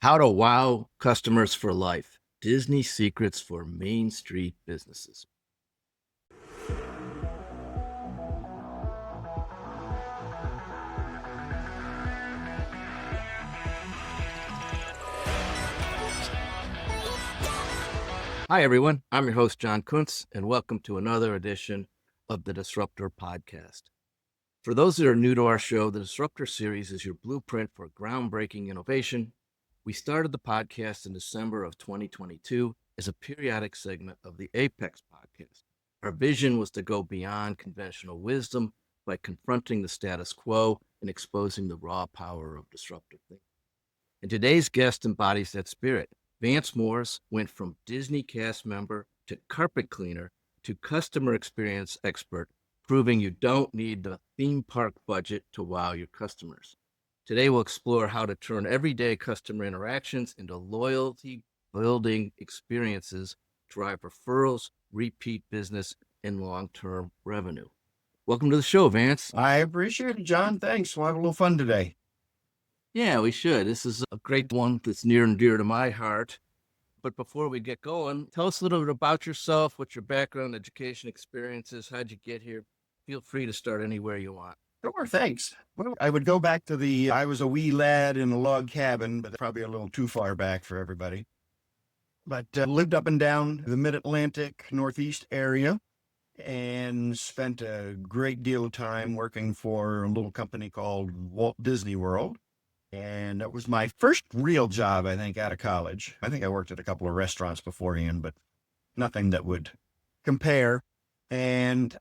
How to wow customers for life. Disney secrets for Main Street businesses. Hi, everyone. I'm your host, John Kundtz, and welcome to another edition of the Disruptor Podcast. For those that are new to our show, the Disruptor series is your blueprint for groundbreaking innovation. We started the podcast in December of 2022 as a periodic segment of the Apex podcast. Our vision was to go beyond conventional wisdom by confronting the status quo and exposing the raw power of disruptive thinking. And today's guest embodies that spirit. Vance Morris went from Disney cast member to carpet cleaner to customer experience expert, proving you don't need the theme park budget to wow your customers. Today, we'll explore how to turn everyday customer interactions into loyalty-building experiences, drive referrals, repeat business, and long-term revenue. Welcome to the show, Vance. I appreciate it, John. Thanks. We'll have a little fun today. Yeah, we should. This is a great one that's near and dear to my heart. But before we get going, tell us a little bit about yourself, what your background, education, experiences, how'd you get here? Feel free to start anywhere you want. Sure, thanks. Well, I would go back to I was a wee lad in a log cabin, but probably a little too far back for everybody. But lived up and down the Mid-Atlantic, Northeast area, and spent a great deal of time working for a little company called Walt Disney World. And that was my first real job, I think, out of college. I think I worked at a couple of restaurants beforehand, but nothing that would compare. And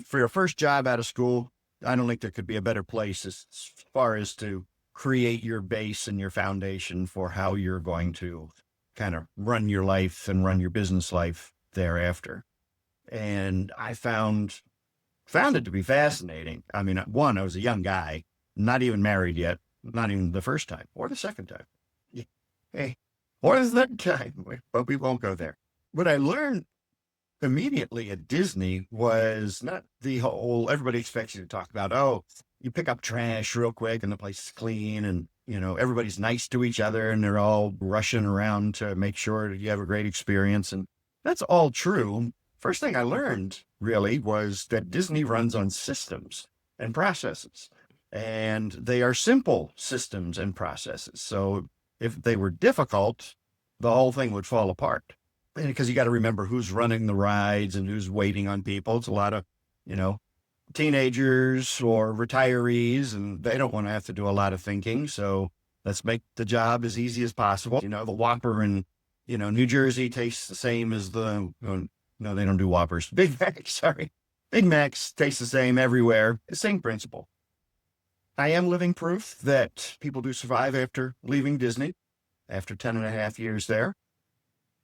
for your first job out of school, I don't think there could be a better place as far as to create your base and your foundation for how you're going to kind of run your life and run your business life thereafter. And I found it to be fascinating. I mean, one, I was a young guy, not even married yet, not even the first time or the second time. Hey, or the third time, but we won't go there. What I learned immediately at Disney was not the whole, everybody expects you to talk about, oh, you pick up trash real quick and the place is clean and, everybody's nice to each other and they're all rushing around to make sure that you have a great experience. And that's all true. First thing I learned really was that Disney runs on systems and processes. And they are simple systems and processes. So if they were difficult, the whole thing would fall apart. Because you got to remember who's running the rides and who's waiting on people. It's a lot of, teenagers or retirees, and they don't want to have to do a lot of thinking. So let's make the job as easy as possible. The Whopper in, New Jersey tastes the same as no, they don't do Whoppers. Big Macs, sorry. Big Macs taste the same everywhere. The same principle. I am living proof that people do survive after leaving Disney, after 10 and a half years there.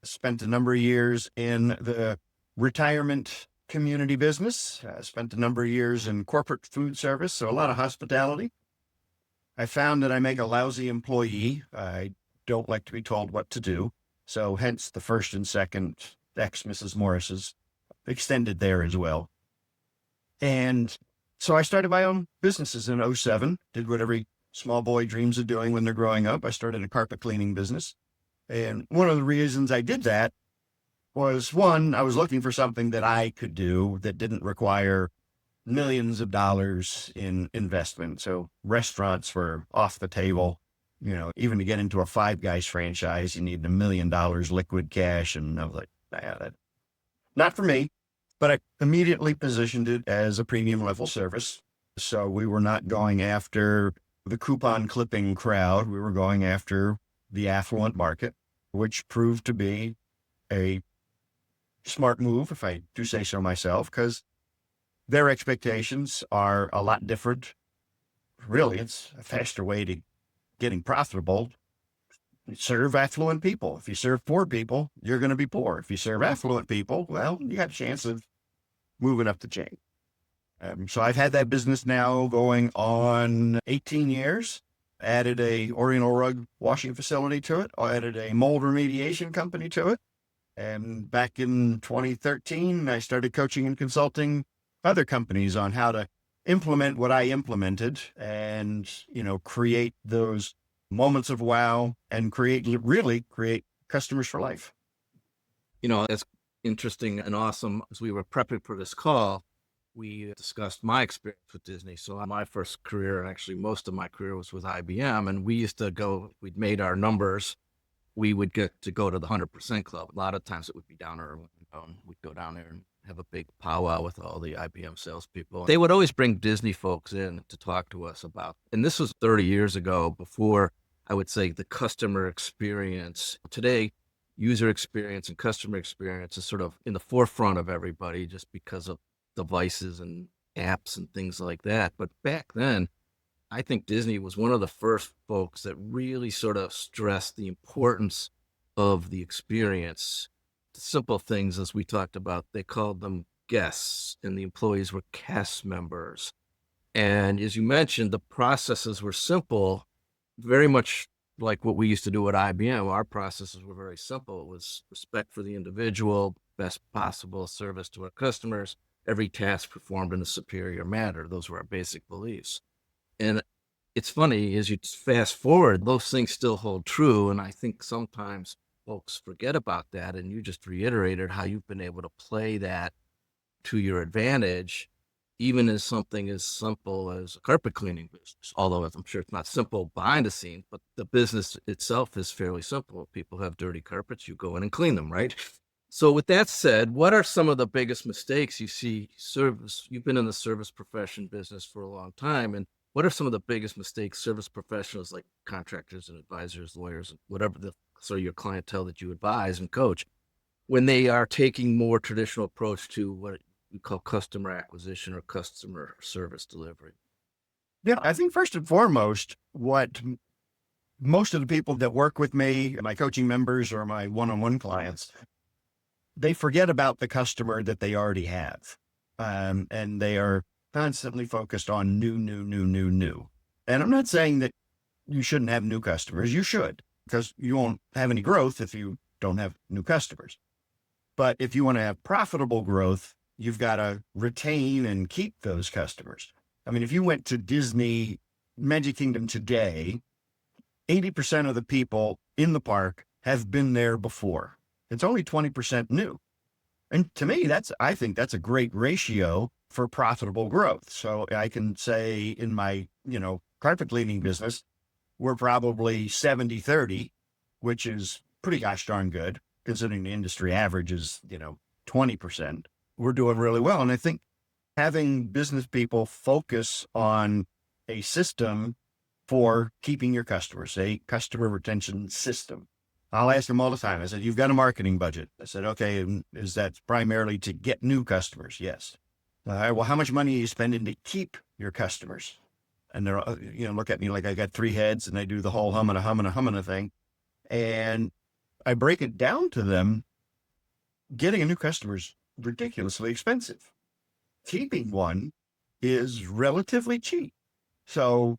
Spent a number of years in the retirement community business. Spent a number of years in corporate food service, so a lot of hospitality. I found that I make a lousy employee. I don't like to be told what to do. So hence the first and second ex-Mrs. Morris's extended there as well. And so I started my own businesses in 2007, did what every small boy dreams of doing when they're growing up. I started a carpet cleaning business. And one of the reasons I did that was, one, I was looking for something that I could do that didn't require millions of dollars in investment. So restaurants were off the table. Even to get into a Five Guys franchise, you need $1 million liquid cash. And I was like, not for me. But I immediately positioned it as a premium level service. So we were not going after the coupon clipping crowd. We were going after the affluent market, which proved to be a smart move, if I do say so myself, because their expectations are a lot different. Really, it's a faster way to getting profitable. Serve affluent people. If you serve poor people, you're going to be poor. If you serve affluent people, well, you got a chance of moving up the chain. So I've had that business now going on 18 years, added a Oriental rug washing facility to it, added a mold remediation company to it. And back in 2013, I started coaching and consulting other companies on how to implement what I implemented and, create those moments of wow, and really create customers for life. That's interesting and awesome. As we were prepping for this call, we discussed my experience with Disney. So my first career, actually most of my career, was with IBM. And we used to we'd made our numbers. We would get to go to the 100% club. A lot of times it would be down there. We'd go down there and have a big powwow with all the IBM salespeople. They would always bring Disney folks in to talk to us about, and this was 30 years ago, before I would say the customer experience. Today, user experience and customer experience is sort of in the forefront of everybody just because of devices and apps and things like that. But back then, I think Disney was one of the first folks that really sort of stressed the importance of the experience. Simple things, as we talked about, they called them guests, and the employees were cast members. And as you mentioned, the processes were simple, very much like what we used to do at IBM. Our processes were very simple. It was respect for the individual, best possible service to our customers, every task performed in a superior manner. Those were our basic beliefs. And it's funny, as you fast forward, those things still hold true. And I think sometimes folks forget about that. And you just reiterated how you've been able to play that to your advantage, even as something as simple as a carpet cleaning business. Although I'm sure it's not simple behind the scenes, but the business itself is fairly simple. If people have dirty carpets, you go in and clean them, right? So with that said, what are some of the biggest mistakes you see you've been in the service profession business for a long time, and what are some of the biggest mistakes service professionals like contractors and advisors, lawyers, and whatever your clientele that you advise and coach, when they are taking more traditional approach to what we call customer acquisition or customer service delivery? Yeah, I think first and foremost, what most of the people that work with me, my coaching members or my one-on-one clients, they forget about the customer that they already have. And they are constantly focused on new. And I'm not saying that you shouldn't have new customers. You should, because you won't have any growth if you don't have new customers. But if you want to have profitable growth, you've got to retain and keep those customers. I mean, if you went to Disney Magic Kingdom today, 80% of the people in the park have been there before. It's only 20% new. And to me, I think that's a great ratio for profitable growth. So I can say in my, carpet cleaning business, we're probably 70-30, which is pretty gosh darn good, considering the industry average is, 20%. We're doing really well. And I think having business people focus on a system for keeping your customers, a customer retention system. I'll ask them all the time. I said, you've got a marketing budget. I said, okay, is that primarily to get new customers? Yes. All right, well, how much money are you spending to keep your customers? And they're, look at me like I got three heads and I do the whole humming thing. And I break it down to them. Getting a new customer is ridiculously expensive. Keeping one is relatively cheap. So,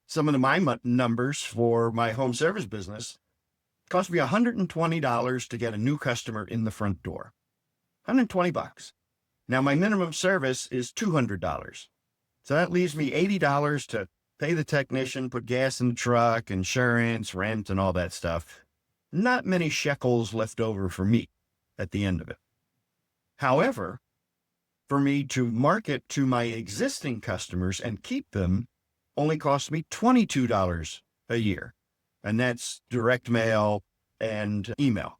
some of my numbers for my home service business cost me $120 to get a new customer in the front door. $120. Now my minimum service is $200. So that leaves me $80 to pay the technician, put gas in the truck, insurance, rent, and all that stuff. Not many shekels left over for me at the end of it. However, for me to market to my existing customers and keep them only costs me $22 a year. And that's direct mail and email.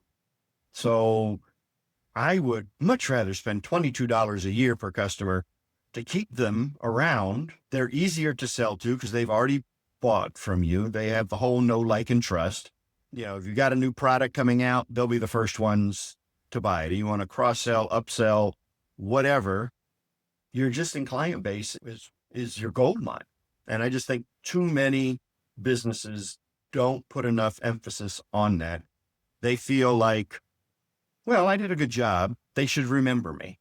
So I would much rather spend $22 a year per customer to keep them around. They're easier to sell to because they've already bought from you. They have the whole know, like, and trust. If you got a new product coming out, they'll be the first ones to buy it. You want to cross-sell, upsell, whatever. Your existing client base is your gold mine. And I just think too many businesses don't put enough emphasis on that. They feel like, well, I did a good job. They should remember me.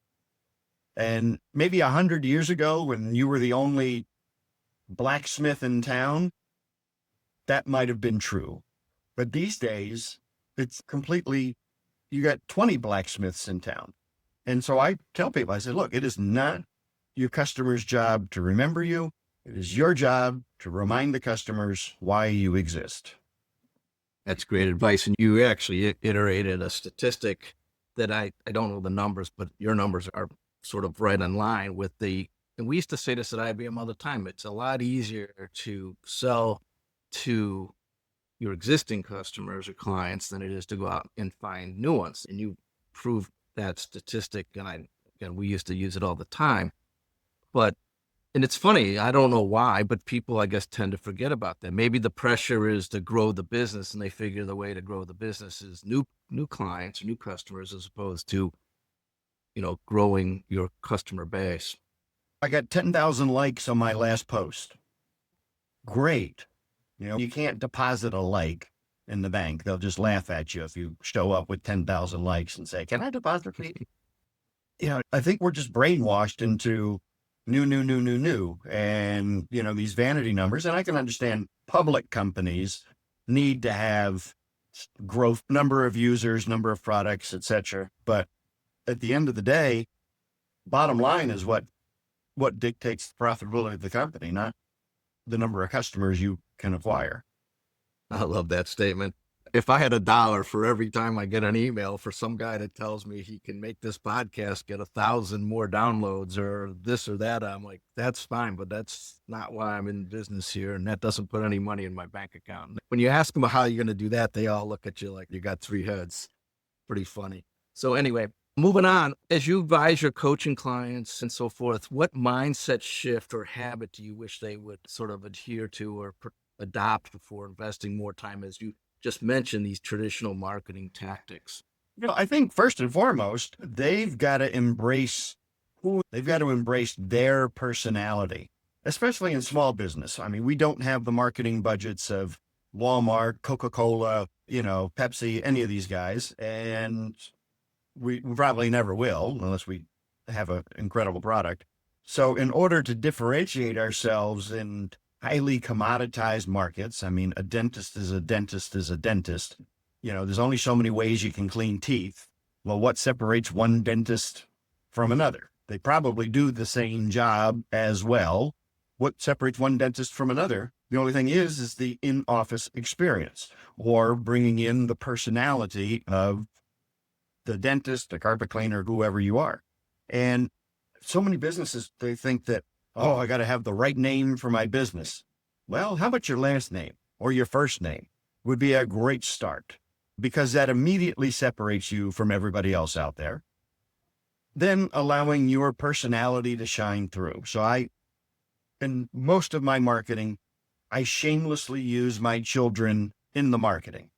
And maybe 100 years ago, when you were the only blacksmith in town, that might have been true. But these days, it's completely, you got 20 blacksmiths in town. And so I tell people, I said, look, it is not your customer's job to remember you. It is your job to remind the customers why you exist. That's great advice. And you actually iterated a statistic that I don't know the numbers, but your numbers are sort of right in line with and we used to say this at IBM all the time. It's a lot easier to sell to your existing customers or clients than it is to go out and find new ones. And you proved that statistic. And we used to use it all the time, and it's funny, I don't know why, but people, I guess, tend to forget about that. Maybe the pressure is to grow the business, and they figure the way to grow the business is new clients, new customers, as opposed to, growing your customer base. I got 10,000 likes on my last post. Great. You can't deposit a like in the bank. They'll just laugh at you if you show up with 10,000 likes and say, "Can I deposit, please?" I think we're just brainwashed into new. And, these vanity numbers, and I can understand public companies need to have growth, number of users, number of products, etc. But at the end of the day, bottom line is what dictates the profitability of the company, not the number of customers you can acquire. I love that statement. If I had $1 for every time I get an email for some guy that tells me he can make this podcast get 1,000 more downloads or this or that, I'm like, that's fine, but that's not why I'm in business here. And that doesn't put any money in my bank account. When you ask them how you're going to do that, they all look at you like you got 3 heads. Pretty funny. So anyway, moving on, as you advise your coaching clients and so forth, what mindset shift or habit do you wish they would sort of adhere to or adopt before investing more time, as you just mentioned, these traditional marketing tactics? I think first and foremost, they've got to embrace their personality, especially in small business. I mean, we don't have the marketing budgets of Walmart, Coca-Cola, Pepsi, any of these guys. And we probably never will unless we have an incredible product. So in order to differentiate ourselves in highly commoditized markets, I mean, a dentist is a dentist is a dentist. There's only so many ways you can clean teeth. Well, what separates one dentist from another? They probably do the same job as well. What separates one dentist from another? The only thing is the in-office experience, or bringing in the personality of the dentist, the carpet cleaner, whoever you are. And so many businesses, they think that, I got to have the right name for my business. Well, how about your last name or your first name would be a great start, because that immediately separates you from everybody else out there. Then allowing your personality to shine through. So in most of my marketing, I shamelessly use my children in the marketing.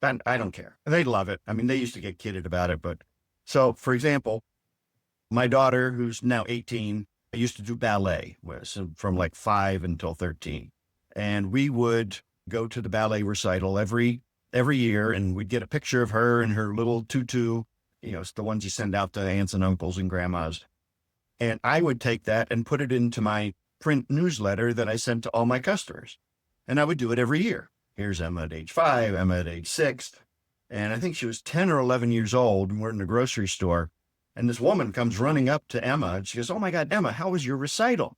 And I don't care. They love it. I mean, they used to get kidded about it. But so, for example, my daughter, who's now 18, I used to do ballet from like 5 until 13. And we would go to the ballet recital every year, and we'd get a picture of her in her little tutu. It's the ones you send out to aunts and uncles and grandmas. And I would take that and put it into my print newsletter that I sent to all my customers. And I would do it every year. Here's Emma at age 5, Emma at age 6. And I think she was 10 or 11 years old, and we're in the grocery store. And this woman comes running up to Emma, and she goes, "Oh my God, Emma, how was your recital?"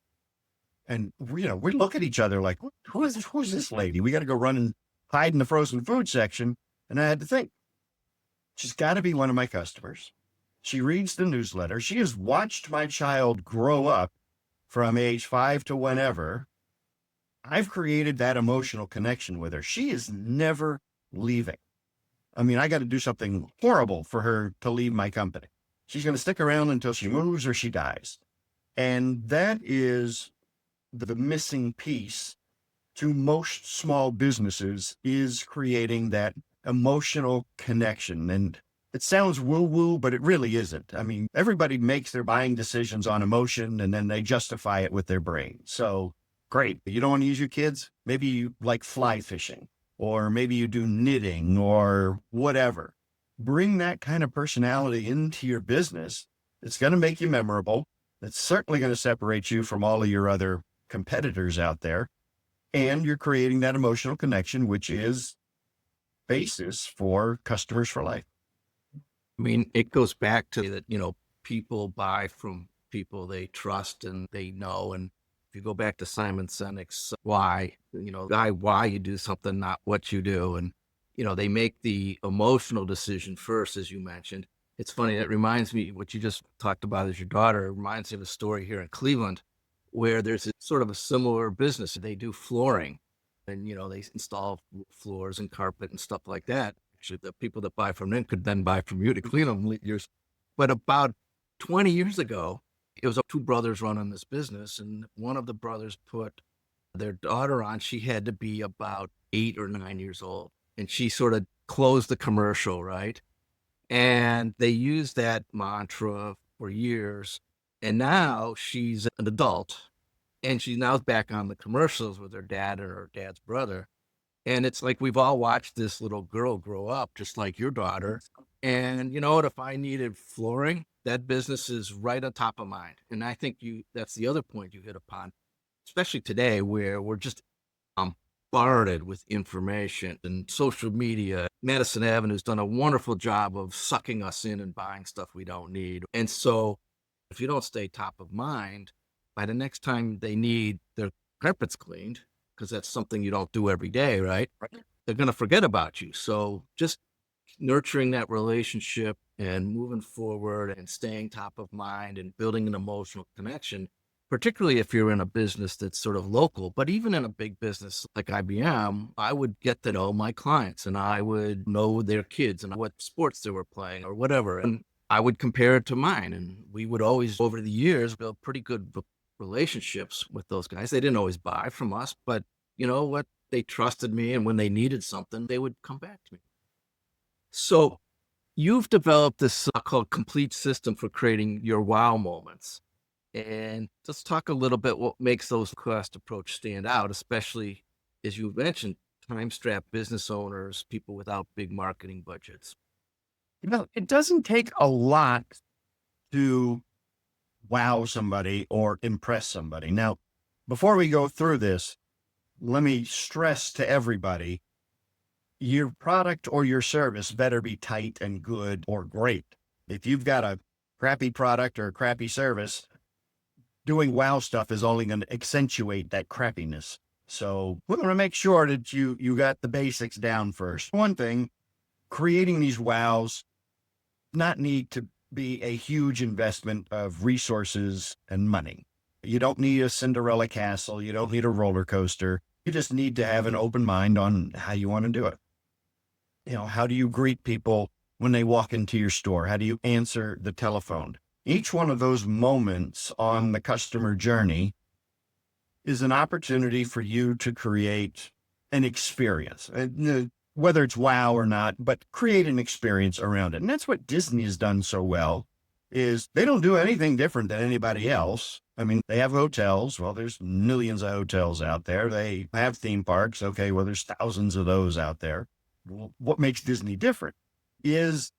And we look at each other like, who is this lady? We got to go run and hide in the frozen food section. And I had to think, she's got to be one of my customers. She reads the newsletter. She has watched my child grow up from age 5 to whenever. I've created that emotional connection with her. She is never leaving. I mean, I got to do something horrible for her to leave my company. She's going to stick around until she moves or she dies. And that is the missing piece to most small businesses, is creating that emotional connection. And it sounds woo-woo, but it really isn't. I mean, everybody makes their buying decisions on emotion, and then they justify it with their brain. So great. You don't want to use your kids? Maybe you like fly fishing, or maybe you do knitting or whatever. Bring that kind of personality into your business. It's going to make you memorable. It's certainly going to separate you from all of your other competitors out there. And you're creating that emotional connection, which is basis for customers for life. I mean, it goes back to that, people buy from people they trust and they know. And If you go back to Simon Sinek's why, why you do something, not what you do. And, they make the emotional decision first, as you mentioned. It's funny. That reminds me, what you just talked about as your daughter, it reminds me of a story here in Cleveland where there's sort of a similar business. They do flooring and, they install floors and carpet and stuff like that. Actually, the people that buy from them could then buy from you to clean them. But about 20 years ago, it was two brothers running this business, and one of the brothers put their daughter on. She had to be about 8 or 9 years old, and she sort of closed the commercial, right? And they used that mantra for years, and now she's an adult, and she now back on the commercials with her dad or her dad's brother. And it's like we've all watched this little girl grow up, just like your daughter. And you know what? If I needed flooring, that business is right on top of mind. And I think that's the other point you hit upon, especially today where we're just bombarded with information and social media. Madison Avenue's done a wonderful job of sucking us in and buying stuff we don't need. And so if you don't stay top of mind, by the next time they need their carpets cleaned, because that's something you don't do every day, right? They're going to forget about you. So just nurturing that relationship and moving forward and staying top of mind and building an emotional connection, particularly if you're in a business that's sort of local, but even in a big business like IBM, I would get to know my clients and I would know their kids and what sports they were playing or whatever. And I would compare it to mine. And we would always, over the years, build pretty good relationships with those guys. They didn't always buy from us, but you know what? They trusted me. And when they needed something, they would come back to me. So you've developed this called complete system for creating your wow moments. And let's talk a little bit what makes those cost approach stand out, especially as you mentioned, time-strapped business owners, people without big marketing budgets. It doesn't take a lot to wow somebody or impress somebody. Now, before we go through this, let me stress to everybody, your product or your service better be tight and good or great. If you've got a crappy product or a crappy service, doing wow stuff is only going to accentuate that crappiness. So we want to make sure that you got the basics down first. One thing, creating these wows not need to be a huge investment of resources and money. You don't need a Cinderella castle. You don't need a roller coaster. You just need to have an open mind on how you want to do it. How do you greet people when they walk into your store? How do you answer the telephone? Each one of those moments on the customer journey is an opportunity for you to create an experience, whether it's wow or not, but create an experience around it. And that's what Disney has done so well, is they don't do anything different than anybody else. I mean, they have hotels. Well, there's millions of hotels out there. They have theme parks. Okay, well, there's thousands of those out there. Well, what makes Disney different is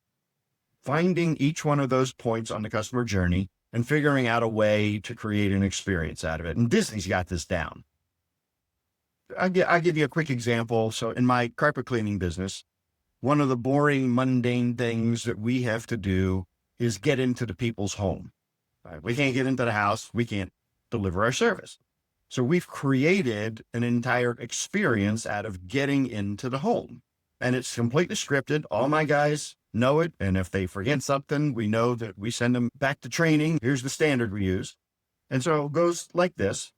finding each one of those points on the customer journey and figuring out a way to create an experience out of it. And Disney's got this down. I'll give you a quick example. So in my carpet cleaning business, one of the boring, mundane things that we have to do is get into the people's home. We can't get into the house. We can't deliver our service. So we've created an entire experience out of getting into the home. And it's completely scripted. All my guys know it. And if they forget something, we know that we send them back to training. Here's the standard we use. And so it goes like this.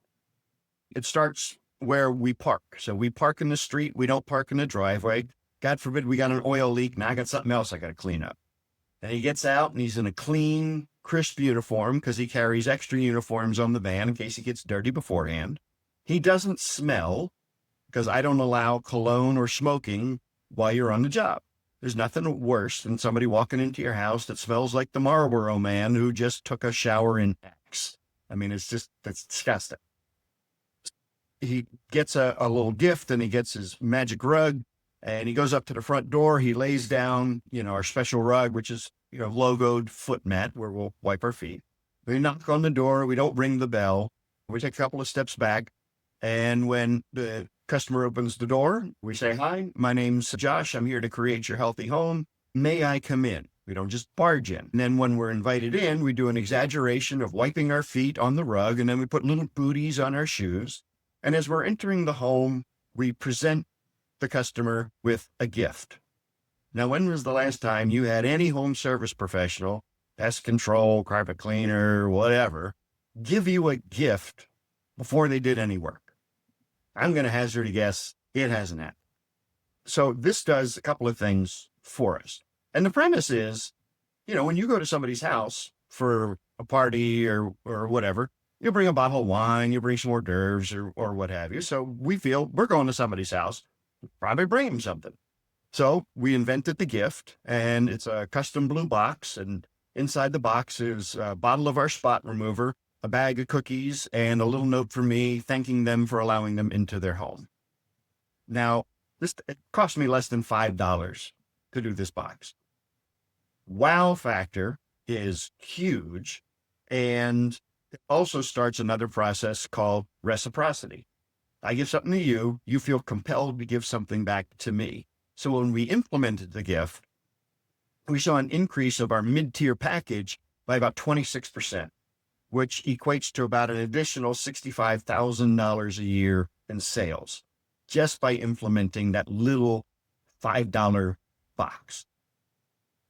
It starts where we park. So we park in the street. We don't park in the driveway. God forbid we got an oil leak. Now I got something else I got to clean up. And he gets out and he's in a clean, crisp uniform because he carries extra uniforms on the van in case he gets dirty beforehand. He doesn't smell because I don't allow cologne or smoking while you're on the job. There's nothing worse than somebody walking into your house that smells like the Marlboro Man who just took a shower in Axe. I mean, that's disgusting. He gets a little gift and he gets his magic rug and he goes up to the front door. He lays down, our special rug, which is, logoed foot mat where we'll wipe our feet. We knock on the door. We don't ring the bell. We take a couple of steps back. And when the customer opens the door, we say, "Hi, my name's Josh. I'm here to create your healthy home. May I come in?" We don't just barge in. And then when we're invited in, we do an exaggeration of wiping our feet on the rug, and then we put little booties on our shoes. And as we're entering the home, we present the customer with a gift. Now, when was the last time you had any home service professional, pest control, carpet cleaner, whatever, give you a gift before they did any work? I'm going to hazard a guess it hasn't happened. So this does a couple of things for us. And the premise is, when you go to somebody's house for a party or whatever, you bring a bottle of wine, you bring some hors d'oeuvres or what have you. So we feel we're going to somebody's house, probably bring them something. So we invented the gift, and it's a custom blue box. And inside the box is a bottle of our spot remover, a bag of cookies, and a little note from me thanking them for allowing them into their home. Now, it cost me less than $5 to do this box. Wow factor is huge, and it also starts another process called reciprocity. I give something to you, you feel compelled to give something back to me. So when we implemented the gift, we saw an increase of our mid-tier package by about 26%, which equates to about an additional $65,000 a year in sales, just by implementing that little $5 box.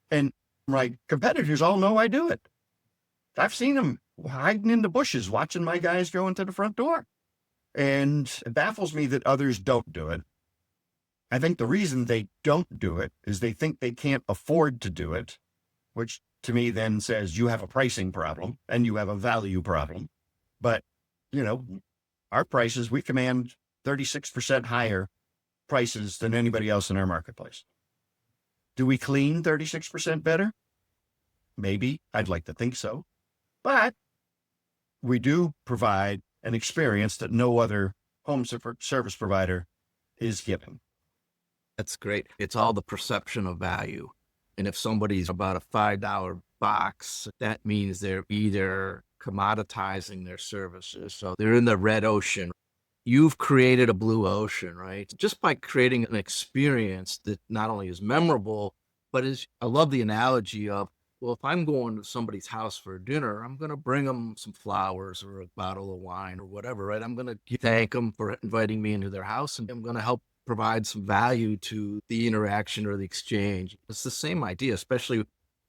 And my competitors all know I do it. I've seen them hiding in the bushes, watching my guys go into the front door. And it baffles me that others don't do it. I think the reason they don't do it is they think they can't afford to do it, which to me then says you have a pricing problem and you have a value problem. But, our prices, we command 36% higher prices than anybody else in our marketplace. Do we clean 36% better? Maybe. I'd like to think so. But we do provide an experience that no other home service provider is giving. That's great. It's all the perception of value. And if somebody's about a $5 box, that means they're either commoditizing their services. So they're in the red ocean. You've created a blue ocean, right? Just by creating an experience that not only is memorable, but I love the analogy of, well, if I'm going to somebody's house for dinner, I'm going to bring them some flowers or a bottle of wine or whatever, right? I'm going to thank them for inviting me into their house, and I'm going to help provide some value to the interaction or the exchange. It's the same idea, especially,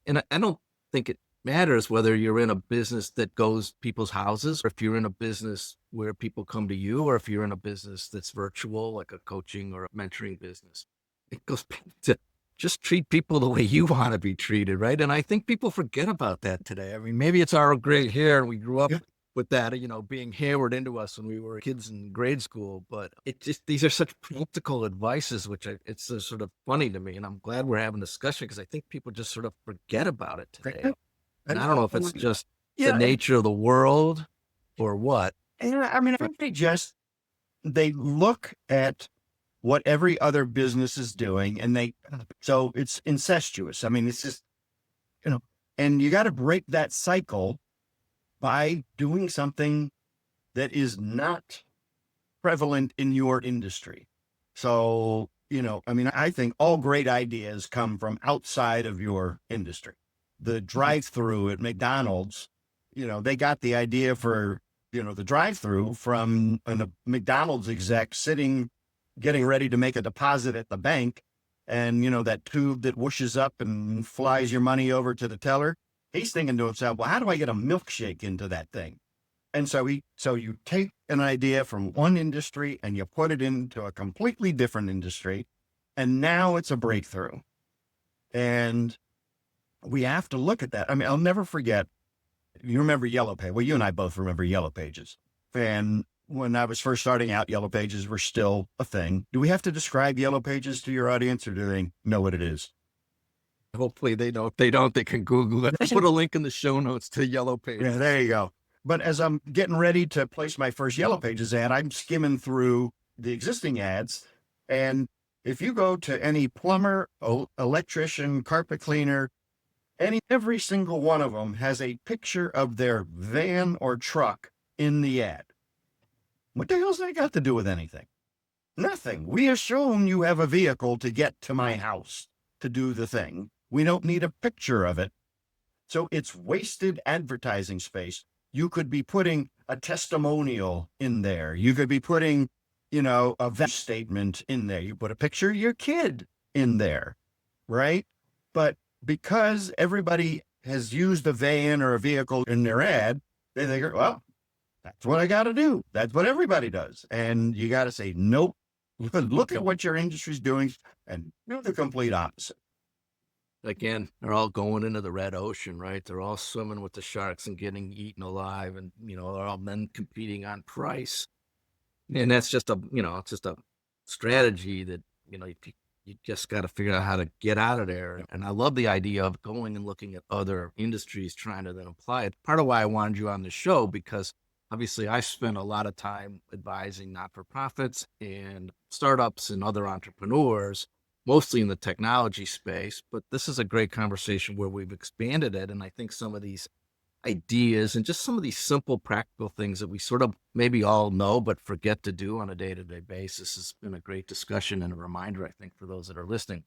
and I don't think it matters whether you're in a business that goes people's houses, or if you're in a business where people come to you, or if you're in a business that's virtual, like a coaching or a mentoring business. It goes back to just treat people the way you want to be treated, right? And I think people forget about that today. I mean, maybe it's our gray hair and we grew up with that, being hammered into us when we were kids in grade school. But these are such practical advices, which it's sort of funny to me. And I'm glad we're having a discussion because I think people just sort of forget about it today. And I don't know if it's just the nature of the world or what. And I think they look at what every other business is doing, and so it's incestuous. I mean, it's just, and you got to break that cycle by doing something that is not prevalent in your industry. So, I think all great ideas come from outside of your industry. The drive-through at McDonald's, they got the idea for, the drive-through from a McDonald's exec getting ready to make a deposit at the bank. And, that tube that whooshes up and flies your money over to the teller. He's thinking to himself, well, how do I get a milkshake into that thing? And so you take an idea from one industry and you put it into a completely different industry. And now it's a breakthrough. And we have to look at that. I mean, I'll never forget. You remember Yellow Pages? Well, you and I both remember Yellow Pages. And when I was first starting out, Yellow Pages were still a thing. Do we have to describe Yellow Pages to your audience, or do they know what it is? Hopefully they know. If they don't, they can Google it. I'll put a link in the show notes to Yellow Pages. Yeah, there you go. But as I'm getting ready to place my first Yellow Pages ad, I'm skimming through the existing ads. And if you go to any plumber, electrician, carpet cleaner, every single one of them has a picture of their van or truck in the ad. What the hell's that got to do with anything? Nothing. We assume you have a vehicle to get to my house to do the thing. We don't need a picture of it. So it's wasted advertising space. You could be putting a testimonial in there. You could be putting, a value statement in there. You put a picture of your kid in there, right? But because everybody has used a van or a vehicle in their ad, they think, well, that's what I got to do. That's what everybody does. And you got to say, nope, look at what your industry's doing and do the complete opposite. Again, they're all going into the red ocean, right? They're all swimming with the sharks and getting eaten alive, and they're all men competing on price. And that's just it's just a strategy that you just got to figure out how to get out of there. And I love the idea of going and looking at other industries, trying to then apply it. Part of why I wanted you on the show, because obviously I spent a lot of time advising not-for-profits and startups and other entrepreneurs, mostly in the technology space, but this is a great conversation where we've expanded it. And I think some of these ideas and just some of these simple practical things that we sort of maybe all know, but forget to do on a day-to-day basis has been a great discussion and a reminder, I think, for those that are listening.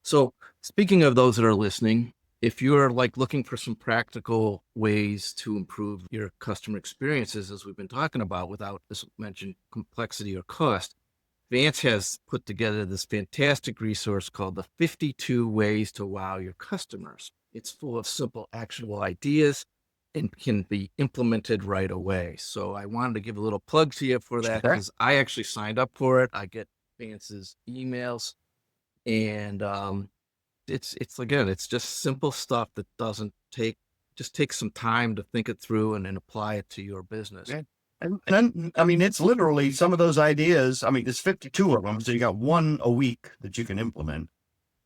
So speaking of those that are listening, if you're looking for some practical ways to improve your customer experiences, as we've been talking about, without this mentioned complexity or cost, Vance has put together this fantastic resource called the 52 Ways to Wow Your Customers. It's full of simple, actionable ideas and can be implemented right away. So I wanted to give a little plug to you for that because I actually signed up for it. I get Vance's emails, and it's just simple stuff that takes some time to think it through and then apply it to your business. Yeah. And then, it's literally some of those ideas. There's 52 of them. So you got one a week that you can implement.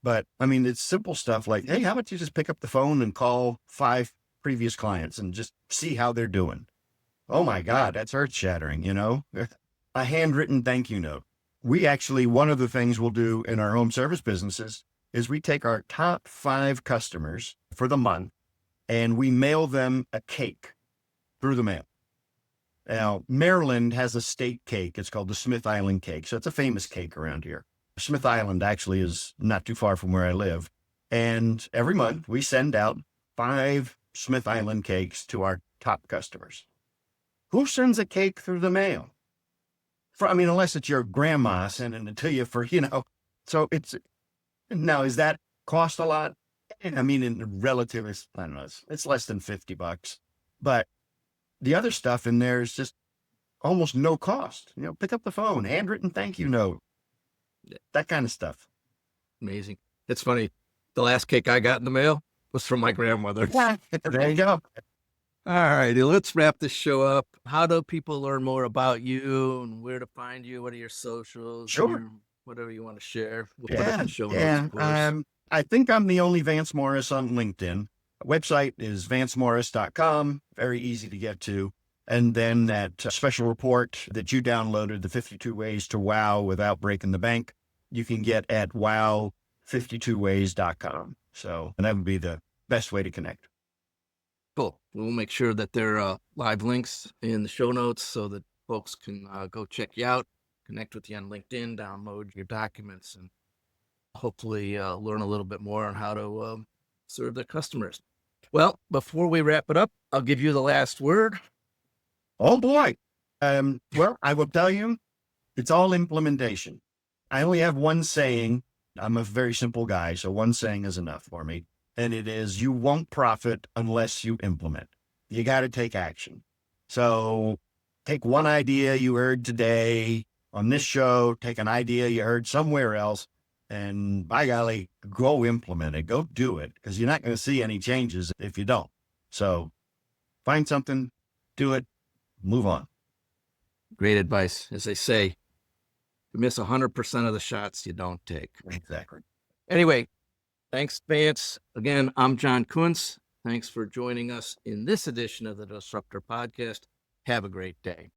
But it's simple stuff like, hey, how about you just pick up the phone and call 5 previous clients and just see how they're doing? Oh my God, that's earth shattering, a handwritten thank you note. One of the things we'll do in our home service businesses is we take our top 5 customers for the month and we mail them a cake through the mail. Now, Maryland has a state cake. It's called the Smith Island cake. So it's a famous cake around here. Smith Island actually is not too far from where I live. And every month we send out 5 Smith Island cakes to our top customers. Who sends a cake through the mail? Unless it's your grandma sending it to you so now, is that cost a lot? In relative, I don't know, it's less than $50, but the other stuff in there is just almost no cost. Pick up the phone, handwritten thank you note, that kind of stuff. Amazing. It's funny. The last cake I got in the mail was from my grandmother. There you go. All righty, let's wrap this show up. How do people learn more about you and where to find you? What are your socials? Sure. Whatever you want to share. We'll put it in the show notes, of course. I think I'm the only Vance Morris on LinkedIn. Website is vancemorris.com. Very easy to get to. And then that special report that you downloaded, the 52 Ways to Wow Without Breaking the Bank, you can get at wow52ways.com. So, and that would be the best way to connect. Cool. We'll make sure that there are live links in the show notes so that folks can go check you out, connect with you on LinkedIn, download your documents, and hopefully learn a little bit more on how to serve their customers. Well, before we wrap it up, I'll give you the last word. Oh boy. Well, I will tell you, it's all implementation. I only have one saying. I'm a very simple guy, so one saying is enough for me. And it is, you won't profit unless you implement. You got to take action. So take one idea you heard today on this show, take an idea you heard somewhere else, and by golly, go implement it, go do it, because you're not going to see any changes if you don't. So find something, do it, move on. Great advice. As they say, you miss 100% of the shots you don't take. Exactly. Anyway, thanks, Vance. Again, I'm John Kundtz. Thanks for joining us in this edition of the Disruptor Podcast. Have a great day.